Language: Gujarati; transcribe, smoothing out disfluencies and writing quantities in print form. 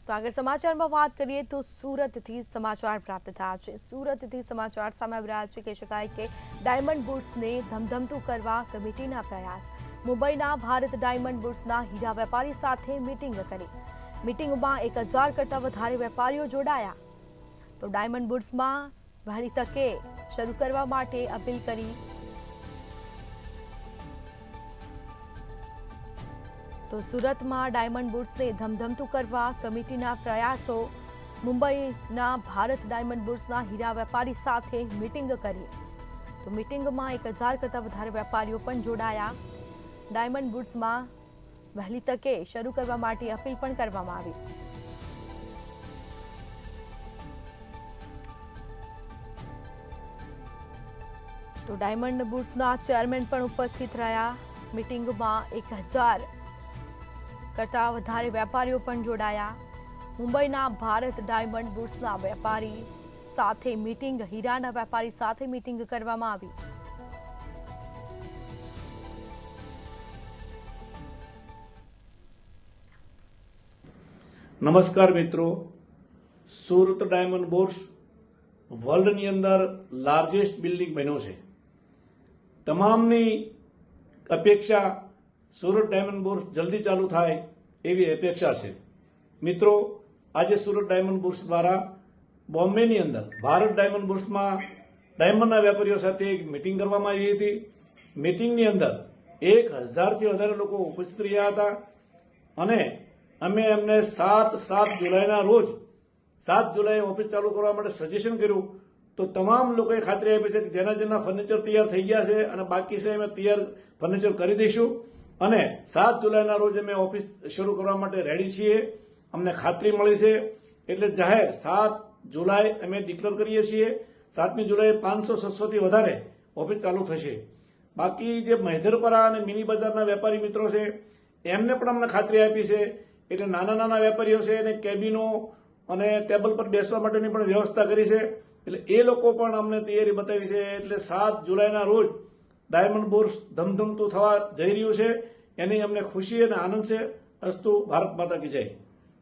તો આગળ સમાચારમાં વાત કરીએ તો સુરતથી સમાચાર પ્રાપ્ત થયા છે। સુરતથી સમાચાર સામે આવી રહ્યા છે, કહી શકાય કે ડાયમંડ બુટ્સને ધમધમતું કરવા કમિટીના પ્રયાસ। મુંબઈના ભારત ડાયમંડ બુટ્સના હીરા વેપારી સાથે મીટિંગ કરી। મીટિંગમાં 1000 કરતાં વધારે વેપારીઓ જોડાયા। તો ડાયમંડ બુટ્સમાં વહેલી તકે શરૂ કરવા માટે અપીલ કરી। તો સુરતમાં ડાયમંડ બુટ્સને ધમધમતું કરવા કમિટીના પ્રયાસો। મુંબઈના ભારત ડાયમંડ બુટ્સના હીરા વેપારી સાથે મીટિંગ કરી। તો મીટિંગમાં 1000 કરતાં વધારે વેપારીઓ પણ જોડાયા। ડાયમંડ બુટ્સમાં વહેલી તકે શરૂ કરવા માટે અપીલ પણ કરવામાં આવી। તો ડાયમંડ બુટ્સના ચેરમેન પણ ઉપસ્થિત રહ્યા। મીટિંગમાં 1000 કરતાં વધારે વેપારીઓ પણ જોડાયા। મુંબઈના ભારત ડાયમંડ બુટ્સના વેપારી સાથે મીટિંગ, હીરાના વેપારી સાથે મીટિંગ કરવામાં આવી। નમસ્કાર મિત્રો, સુરત ડાયમંડ બુટ્સ વર્લ્ડની અંદર લાર્જેસ્ટ બિલ્ડિંગ બન્યો છે। તમામની અપેક્ષા સુરત ડાયમંડ બુટ્સ જલ્દી ચાલુ થાય એવી અપેક્ષા છે। મિત્રો, આજે સુરત ડાયમંડ બુટ્સ દ્વારા બોમ્બેની અંદર ભારત ડાયમંડ બુટ્સમાં ડાયમંડના વેપારીઓ સાથે એક મિટિંગ કરવામાં આવી હતી। મિટિંગની અંદર 1000થી વધારે લોકો ઉપસ્થિત રહ્યા હતા અને અમે એમને 7 જુલાઈના રોજ 7 જુલાઈએ ઓફિસ ચાલુ કરવા માટે સજેશન કર્યું। તો તમામ લોકોએ ખાતરી આપી છે કે જેના ફર્નિચર તૈયાર થઈ ગયા છે અને બાકી છે અમે તૈયાર ફર્નિચર કરી દઈશું અને 7 જુલાઈના રોજ અમે ઓફિસ શરૂ કરવા માટે રેડી છીએ। અમને ખાતરી મળી છે એટલે જાહેર 7 જુલાઈ અમે ડિક્લેર કરીએ છીએ। 7મી જુલાઈએ 500-600 થી વધારે ઓફિસ ચાલુ થશે। બાકી જે મહેદરપરા અને મિની બજારના વેપારી મિત્રો છે એમને પણ અમને ખાતરી આપી છે, એટલે નાના વેપારીઓ છે એને કેબિનો અને ટેબલ પર બેસવા માટેની પણ વ્યવસ્થા કરી છે। એટલે એ લોકો પણ અમને તૈયારી બતાવી છે। એટલે 7 જુલાઈના રોજ ડાયમંડ બુટ્સ ધમધમતું થવા જઈ રહ્યું છે, એની અમને ખુશી અને આનંદ છે। અસ્તુ ભારત માતા કી જય।